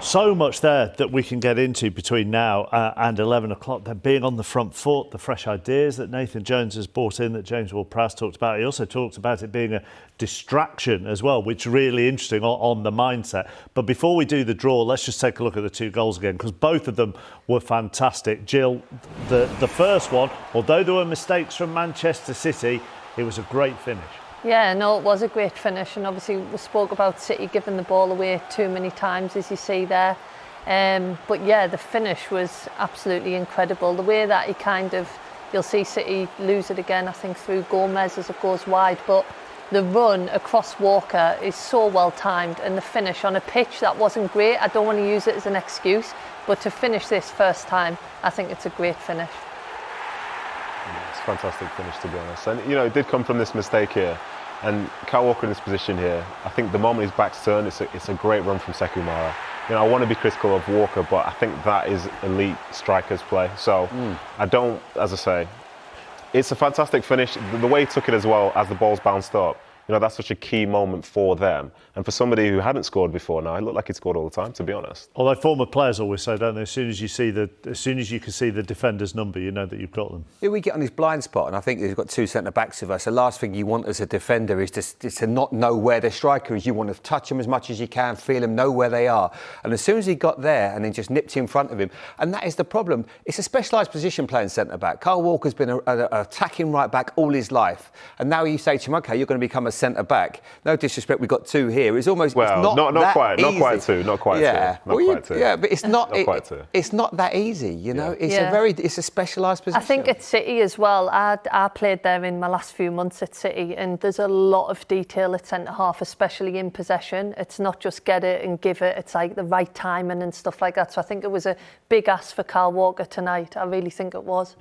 So much there that we can get into between now and 11 o'clock. They're being on the front foot, the fresh ideas that Nathan Jones has brought in, that James Ward-Prowse talked about. He also talked about it being a distraction as well, which is really interesting on the mindset. But before we do the draw, let's just take a look at the two goals again, because both of them were fantastic. Jill, the first one, although there were mistakes from Manchester City, it was a great finish. Yeah, no, it was a great finish, and obviously we spoke about City giving the ball away too many times, as you see there. But yeah, the finish was absolutely incredible. The way that you'll see City lose it again, I think, through Gomez as it goes wide. But the run across Walker is so well timed, and the finish on a pitch that wasn't great. I don't want to use it as an excuse, but to finish this first time, I think it's a great finish. It's a fantastic finish, to be honest. And, you know, it did come from this mistake here. And Kyle Walker in this position here, I think the moment his back's turned, it's a great run from Sekou Mara. You know, I want to be critical of Walker, but I think that is elite strikers play. So I don't, as I say, it's a fantastic finish. The way he took it as well, as the ball's bounced up, you know, that's such a key moment for them. And for somebody who hadn't scored before now, it looked like he'd scored all the time, to be honest. Although former players always say, don't they, as soon as you can see the defender's number, you know that you've got them. Yeah, we get on his blind spot, and I think we've got two centre-backs of us. The last thing you want as a defender is to not know where the striker is. You want to touch them as much as you can, feel them, know where they are. And as soon as he got there and then just nipped in front of him, and that is the problem. It's a specialised position playing centre-back. Kyle Walker's been an attacking right-back all his life. And now you say to him, OK, you're going to become a centre-back. No disrespect, we've got two here. It's almost not quite two. Yeah, yeah, but it's not. It's not that easy, you know. It's a specialised position. I think at City as well. I played there in my last few months at City, and there's a lot of detail at centre half, especially in possession. It's not just get it and give it. It's like the right timing and stuff like that. So I think it was a big ask for Kyle Walker tonight. I really think it was.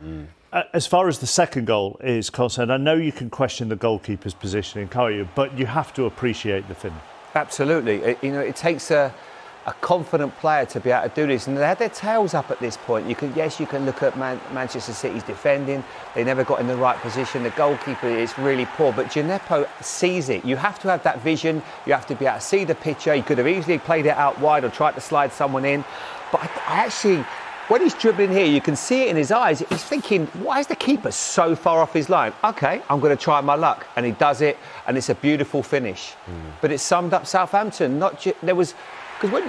As far as the second goal is concerned, I know you can question the goalkeeper's positioning, can't you? But you have to appreciate the finish. Absolutely. It takes a confident player to be able to do this, and they had their tails up at this point. You can look at Manchester City's defending. They never got in the right position. The goalkeeper is really poor, but Djenepo sees it. You have to have that vision. You have to be able to see the picture. He could have easily played it out wide or tried to slide someone in, but I actually, when he's dribbling here, you can see it in his eyes. He's thinking, why is the keeper so far off his line? OK, I'm going to try my luck. And he does it, and it's a beautiful finish. But it summed up Southampton. Because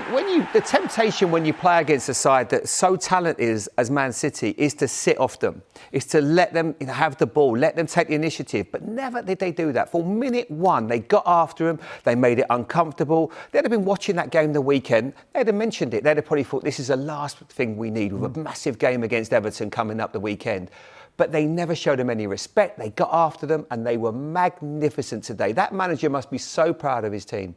the temptation when you play against a side that's so talented as Man City is to sit off them, is to let them have the ball, let them take the initiative. But never did they do that. For minute one, they got after him, they made it uncomfortable. They'd have been watching that game the weekend, they'd have mentioned it, they'd have probably thought this is the last thing we need with a massive game against Everton coming up the weekend. But they never showed them any respect. They got after them, and they were magnificent today. That manager must be so proud of his team.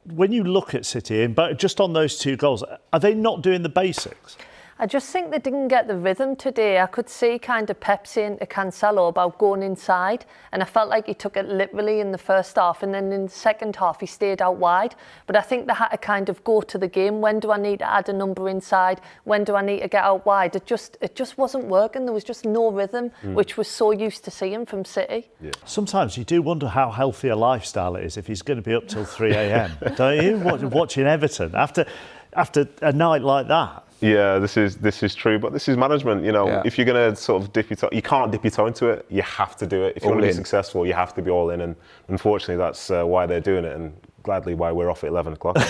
When you look at City, but just on those two goals, are they not doing the basics? I just think they didn't get the rhythm today. I could see kind of Pep saying to Cancelo about going inside, and I felt like he took it literally in the first half, and then in the second half he stayed out wide. But I think they had to kind of go to the game. When do I need to add a number inside? When do I need to get out wide? It just wasn't working. There was just no rhythm, which was so used to seeing from City. Yeah. Sometimes you do wonder how healthy a lifestyle it is if he's going to be up till 3 a.m. Don't you? Watching Everton after a night like that. Yeah, this is true, but this is management. You know, if you're going to sort of dip your toe, you can't dip your toe into it. You have to do it. If you want to be successful, you have to be all in. And unfortunately, that's why they're doing it. And gladly why we're off at 11 o'clock. But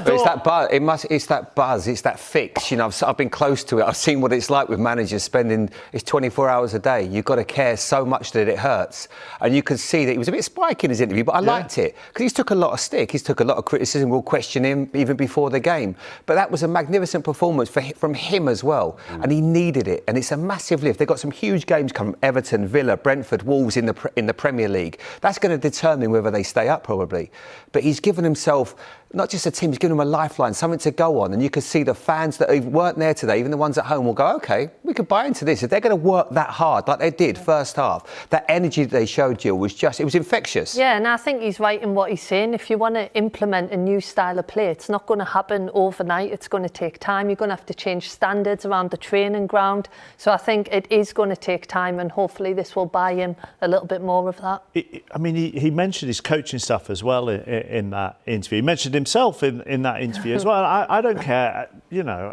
it's that buzz. It's that buzz. It's that fix. You know, I've been close to it. I've seen what it's like with managers spending. It's 24 hours a day. You've got to care so much that it hurts. And you could see that he was a bit spiky in his interview, but I liked it because he's took a lot of stick. He's took a lot of criticism. We'll question him even before the game. But that was a magnificent performance from him as well. And he needed it. And it's a massive lift. They've got some huge games coming: Everton, Villa, Brentford, Wolves in the Premier League. That's going to determine whether they stay up, probably. But he's given himself not just a team, he's given them a lifeline, something to go on. And you could see the fans that weren't there today, even the ones at home, will go, OK, we could buy into this. If they're going to work that hard, like they did first half, that energy that they showed, Jill, was just, it was infectious. Yeah, and I think he's right in what he's saying. If you want to implement a new style of play, it's not going to happen overnight. It's going to take time. You're going to have to change standards around the training ground. So I think it is going to take time, and hopefully this will buy him a little bit more of that. I mean, he mentioned his coaching staff as well in that interview. He mentioned himself in that interview as well. I don't care,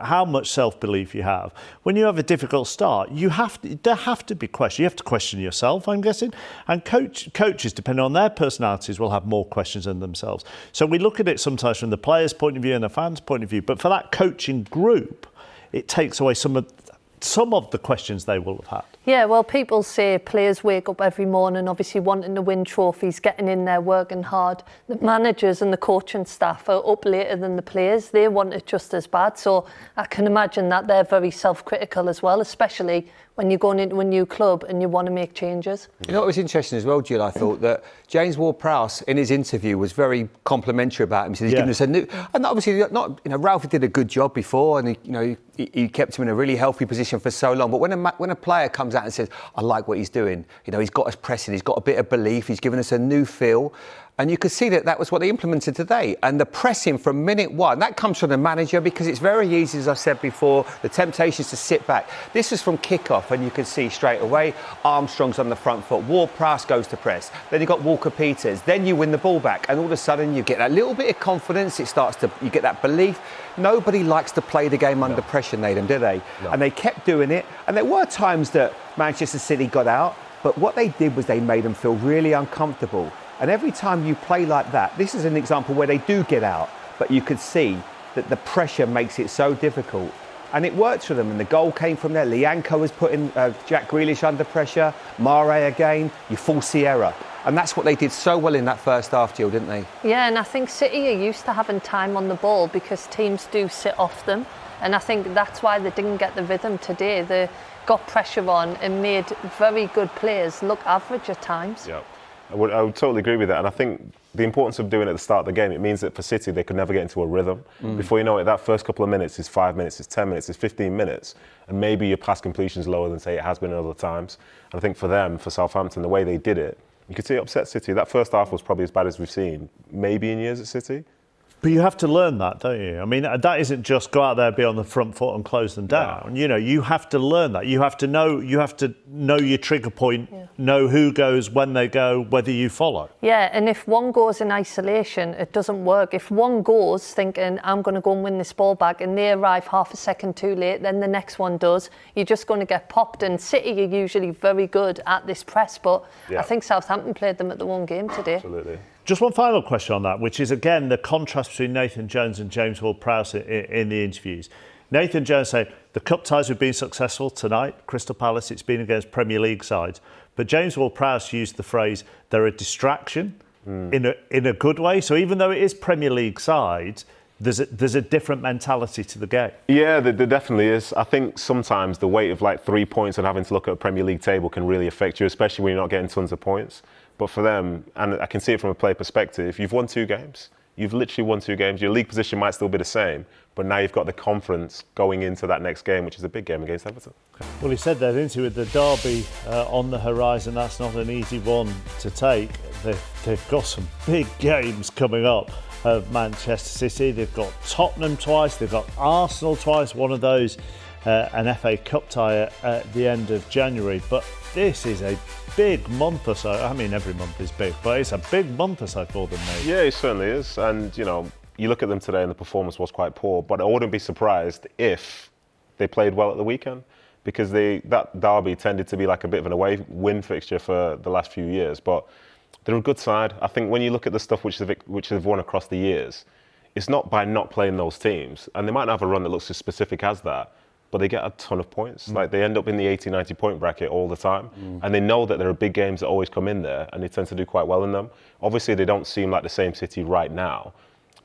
how much self-belief you have. When you have a difficult start, there have to be questions. You have to question yourself, I'm guessing. And coaches, depending on their personalities, will have more questions than themselves. So we look at it sometimes from the players' point of view and the fans' point of view. But for that coaching group, it takes away some of the questions they will have had. Yeah, well, people say players wake up every morning obviously wanting to win trophies, getting in there, working hard. The managers and the coaching staff are up later than the players. They want it just as bad. So I can imagine that they're very self-critical as well, especially when you're going into a new club and you want to make changes. You know what was interesting as well, Jill? I thought that James Ward-Prowse in his interview was very complimentary about him. He said he's given us a new, and obviously Ralphie did a good job before, and he kept him in a really healthy position for so long. But when a player comes out and says, I like what he's doing, he's got us pressing, he's got a bit of belief, he's given us a new feel. And you could see that was what they implemented today. And the pressing from minute one, that comes from the manager, because it's very easy, as I said before, the temptation is to sit back. This was from kick-off, and you could see straight away, Armstrong's on the front foot, Ward-Prowse goes to press, then you've got Walker-Peters, then you win the ball back, and all of a sudden you get that little bit of confidence, you get that belief. Nobody likes to play the game under pressure, Nedum, do they? No. And they kept doing it, and there were times that Manchester City got out, but what they did was they made them feel really uncomfortable. And every time you play like that, this is an example where they do get out, but you could see that the pressure makes it so difficult. And it worked for them, and the goal came from there. Lianco was putting Jack Grealish under pressure, Mara again, you force the error. And that's what they did so well in that first half, Jill, didn't they? Yeah, and I think City are used to having time on the ball because teams do sit off them. And I think that's why they didn't get the rhythm today. They got pressure on and made very good players look average at times. Yeah. I would totally agree with that, and I think the importance of doing it at the start of the game, it means that for City they could never get into a rhythm. Before you know it, that first couple of minutes is 5 minutes, it's 10 minutes, it's 15 minutes, and maybe your pass completion is lower than, say, it has been at other times. And I think for them, for Southampton, the way they did it, you could see it upset City. That first half was probably as bad as we've seen, maybe in years at City. But you have to learn that, don't you? I mean, that isn't just go out there, be on the front foot and close them down. Yeah. You have to learn that. You have to know your trigger point, know who goes, when they go, whether you follow. Yeah, and if one goes in isolation, it doesn't work. If one goes thinking, I'm going to go and win this ball back, and they arrive half a second too late, then the next one does, you're just going to get popped. And City are usually very good at this press, but I think Southampton played them at the one game today. Absolutely. Just one final question on that, which is, again, the contrast between Nathan Jones and James Ward-Prowse in the interviews. Nathan Jones said, the cup ties have been successful tonight. Crystal Palace, it's been against Premier League sides. But James Ward-Prowse used the phrase, they're a distraction in a good way. So even though it is Premier League sides, there's a different mentality to the game. Yeah, there definitely is. I think sometimes the weight of 3 points and having to look at a Premier League table can really affect you, especially when you're not getting tons of points. But for them, and I can see it from a player perspective, you've won 2 games. You've literally won 2 games. Your league position might still be the same, but now you've got the confidence going into that next game, which is a big game against Everton. Well, he said that, didn't he, with the derby on the horizon. That's not an easy one to take. They've got some big games coming up of Manchester City. They've got Tottenham twice. They've got Arsenal twice. One of those, an FA Cup tie at the end of January. But this is a big month or so. I mean, every month is big, but it's a big month or so for them, mate. Yeah, it certainly is. And, you look at them today and the performance was quite poor, but I wouldn't be surprised if they played well at the weekend, because that derby tended to be like a bit of an away win fixture for the last few years. But they're a good side. I think when you look at the stuff which they've won across the years, it's not by not playing those teams. And they might not have a run that looks as specific as that, but they get a ton of points. They end up in the 80, 90 point bracket all the time. And they know that there are big games that always come in there, and they tend to do quite well in them. Obviously, they don't seem like the same City right now,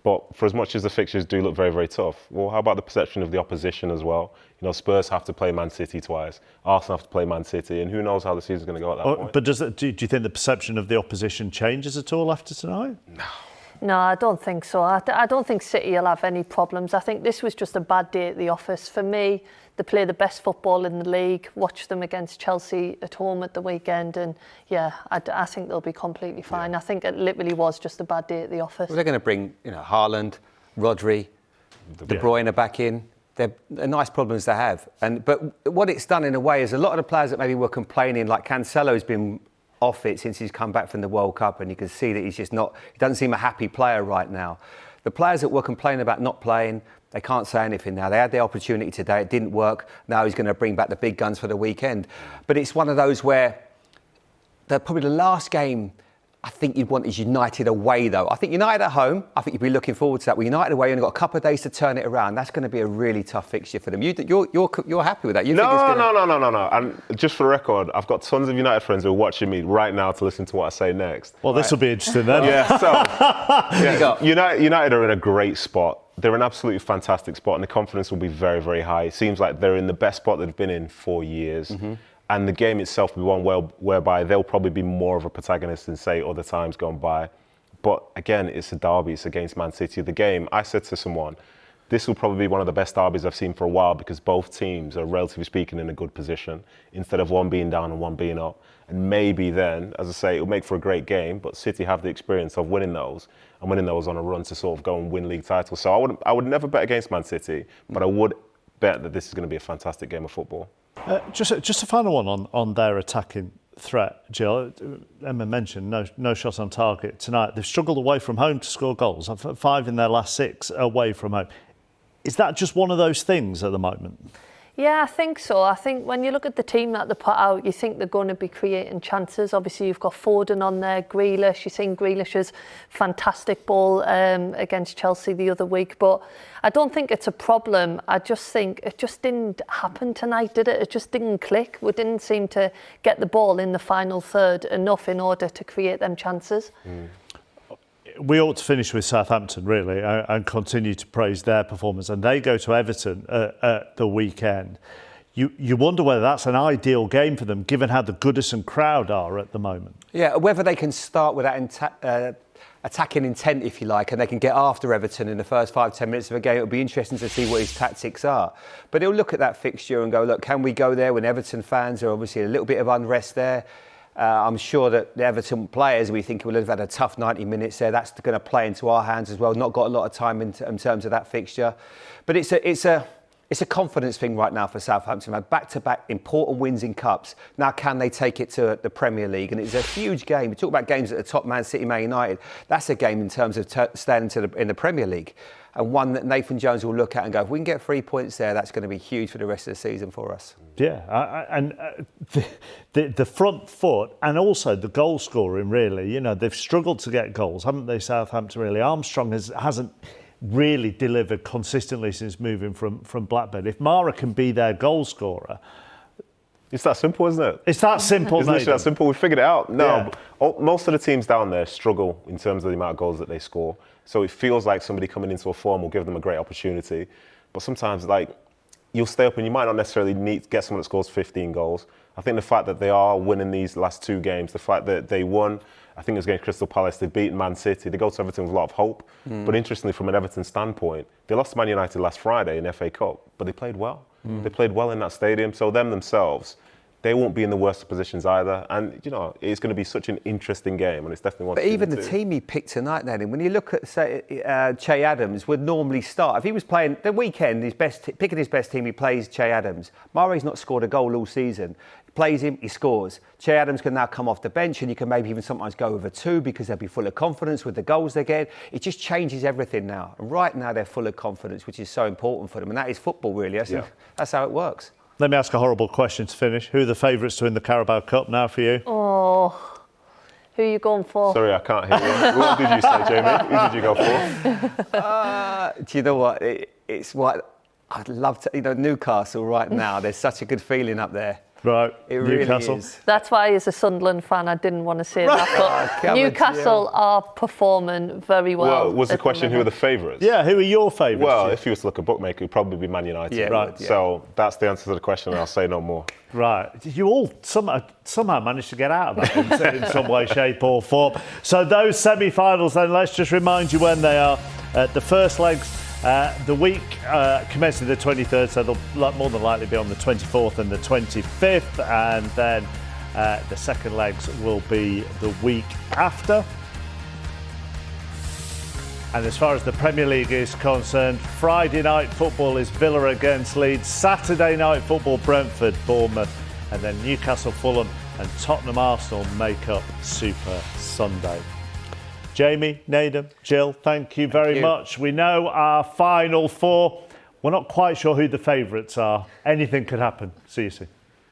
but for as much as the fixtures do look very, very tough, well, how about the perception of the opposition as well? Spurs have to play Man City twice, Arsenal have to play Man City, and who knows how the season's going to go at that point. But do you think the perception of the opposition changes at all after tonight? No, I don't think so. I don't think City will have any problems. I think this was just a bad day at the office. For me, they play the best football in the league. Watch them against Chelsea at home at the weekend, and I think they'll be completely fine. I think it literally was just a bad day at the office. Well, they're going to bring Haaland, Rodri, De Bruyne back in. They're nice problems to have. But what it's done in a way is a lot of the players that maybe were complaining, like Cancelo's been off it since he's come back from the World Cup, and you can see that he's just not, he doesn't seem a happy player right now. The players that were complaining about not playing, they can't say anything now. They had the opportunity today, it didn't work. Now he's going to bring back the big guns for the weekend. But it's one of those where probably the last game I think you'd want is United away, though. I think United at home, I think you'd be looking forward to that. With United away, you've only got a couple of days to turn it around. That's going to be a really tough fixture for them. You're happy with that? No. And just for the record, I've got tons of United friends who are watching me right now to listen to what I say next. Well, this will be interesting then. United are in a great spot. They're in an absolutely fantastic spot, and the confidence will be very, very high. It seems like they're in the best spot they've been in for years. Mm-hmm. And the game itself will be one whereby they'll probably be more of a protagonist than, say, other times gone by. But again, it's a derby. It's against Man City. The game, I said to someone, this will probably be one of the best derbies I've seen for a while because both teams are, relatively speaking, in a good position instead of one being down and one being up. And maybe then, as I say, it'll make for a great game. But City have the experience of winning those and winning those on a run to sort of go and win league titles. So I would never bet against Man City, but I would bet that this is going to be a fantastic game of football. Just a final one on their attacking threat, Jill. Emma mentioned no shot on target tonight. They've struggled away from home to score goals. 5 in their last 6 away from home. Is that just one of those things at the moment? Yeah, I think so. I think when you look at the team that they put out, you think they're going to be creating chances. Obviously, you've got Foden on there, Grealish. You've seen Grealish's fantastic ball against Chelsea the other week. But I don't think it's a problem. I just think it just didn't happen tonight, did it? It just didn't click. We didn't seem to get the ball in the final third enough in order to create them chances. We ought to finish with Southampton, really, and continue to praise their performance. And they go to Everton at the weekend. You wonder whether that's an ideal game for them, given how the Goodison crowd are at the moment. Yeah, whether they can start with that attacking intent, if you like, and they can get after Everton in the first 5-10 minutes of a game. It'll be interesting to see what his tactics are. But he'll look at that fixture and go, look, can we go there when Everton fans are obviously a little bit of unrest there? I'm sure that the Everton players, we think, will have had a tough 90 minutes there. That's going to play into our hands as well. Not got a lot of time in terms of that fixture. But it's a confidence thing right now for Southampton. Had back-to-back important wins in cups. Now can they take it to the Premier League? And it's a huge game. We talk about games at the top, Man City, Man United. That's a game in terms of staying in the Premier League. And one that Nathan Jones will look at and go, if we can get 3 points there, that's going to be huge for the rest of the season for us. Yeah, and the front foot and also the goal scoring, really. You know, they've struggled to get goals, haven't they, Southampton, really? Armstrong hasn't really delivered consistently since moving from Blackburn. If Mara can be their goal scorer... It's that simple, isn't it? It's that simple, It's literally that simple. We figured it out. No, yeah. Most of the teams down there struggle in terms of the amount of goals that they score. So it feels like somebody coming into a form will give them a great opportunity. But sometimes, like, you'll stay up and you might not necessarily need to get someone that scores 15 goals. I think the fact that they are winning these last 2 games, the fact that they won, I think it was against Crystal Palace, they beat Man City, they go to Everton with a lot of hope. But interestingly, from an Everton standpoint, they lost to Man United last Friday in FA Cup, but they played well. They played well in that stadium, so them themselves, they won't be in the worst positions either. And, you know, it's going to be such an interesting game, and it's definitely one. But even the team he picked tonight, Nedum, when you look at, say, Che Adams would normally start. If he was playing the weekend, picking his best team, he plays Che Adams. Murray's not scored a goal all season. He plays him, he scores. Che Adams can now come off the bench, and you can maybe even sometimes go over 2 because they'll be full of confidence with the goals they get. It just changes everything now. And right now, they're full of confidence, which is so important for them. And that is football, really. That's how it works. Let me ask a horrible question to finish. Who are the favourites to win the Carabao Cup now for you? Oh, who are you going for? Sorry, I can't hear you. What did you say, Jamie? Who did you go for? Do you know what? It's what I'd love to. You know, Newcastle right now. There's such a good feeling up there. Right, it really Newcastle. is. That's why, as a Sunderland fan, I didn't want to say that. But Newcastle are performing very well. Well, was the question who are the favourites? Yeah, who are your favourites? Well, if you were to look at bookmaker, it would probably be Man United. Yeah, right. Yeah. So that's the answer to the question, and I'll say no more. Right. You all somehow managed to get out of that in some way, shape or form. So those semi-finals then, let's just remind you when they are. The first legs, the week commencing the 23rd, so they'll more than likely be on the 24th and the 25th, and then the second legs will be the week after. And as far as the Premier League is concerned, Friday night football is Villa against Leeds, Saturday night football Brentford, Bournemouth, and then Newcastle, Fulham and Tottenham Arsenal make up Super Sunday. Jamie, Nedum, Jill, thank you very much. We know our final four. We're not quite sure who the favourites are. Anything could happen. See you soon.